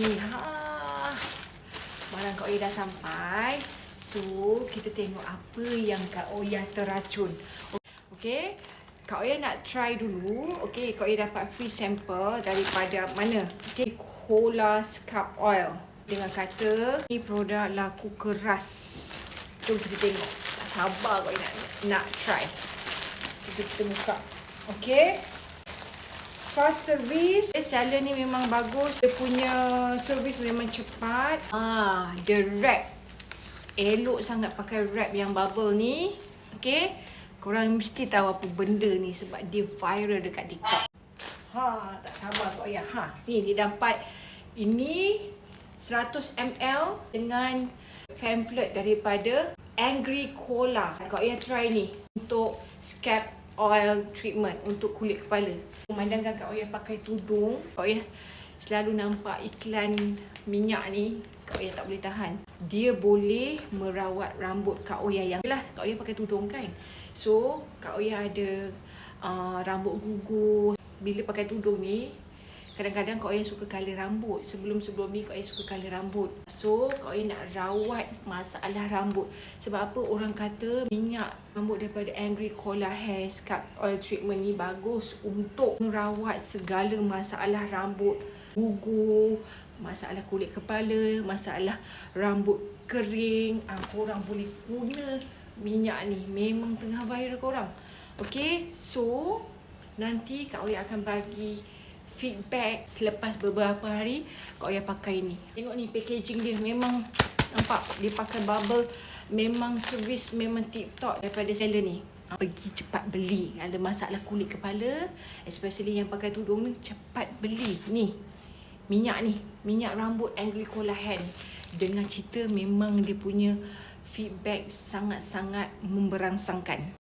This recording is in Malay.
ni. Barang Kak Oya dah sampai. So, kita tengok apa yang Kak Oya teracun. Okey, Kak Oya nak try dulu. Okey, Kak Oya dapat free sample daripada mana? Okey, Cola Scalp Oil. Dengan kata, ni produk laku keras. Jom kita tengok. Tak sabar Kak Oya nak try. Kita buka. Okey. Fast service. Seller ni memang bagus. Dia punya service memang cepat. Dia wrap. Elok sangat pakai wrap yang bubble ni. Okey. Korang mesti tahu apa benda ni sebab dia viral dekat TikTok. Tak sabar Kak Oya. Ni dia dapat ini 100 ml dengan pamphlet daripada Angry Cola. Kak Oya try ni untuk scalp oil treatment untuk kulit kepala. Memandangkan Kak Oya pakai tudung, Kak Oya selalu nampak iklan minyak ni, Kak Oya tak boleh tahan. Dia boleh merawat rambut Kak Oya yang lah Kak Oya pakai tudung kan. So, Kak Oya ada rambut gugur. Bila pakai tudung ni, kadang-kadang Kak Oya suka color rambut. Sebelum ni Kak Oya suka color rambut. So, Kak Oya nak rawat masalah rambut. Sebab apa orang kata minyak rambut daripada Angry Cola Hair Scalp Oil Treatment ni bagus untuk merawat segala masalah rambut gugur, masalah kulit kepala, masalah rambut kering. Korang boleh guna minyak ni. Memang tengah viral korang. Okay, so nanti Kak Oya akan bagi feedback selepas beberapa hari Kak Oya pakai ni. Tengok ni packaging dia, memang nampak dia pakai bubble. Memang servis memang TikTok daripada seller ni. Pergi cepat beli. Ada masalah kulit kepala, especially yang pakai tudung ni, cepat beli ni. Minyak ni, minyak rambut Angry Cola Hair. Dengan cerita memang dia punya feedback sangat-sangat memberangsangkan.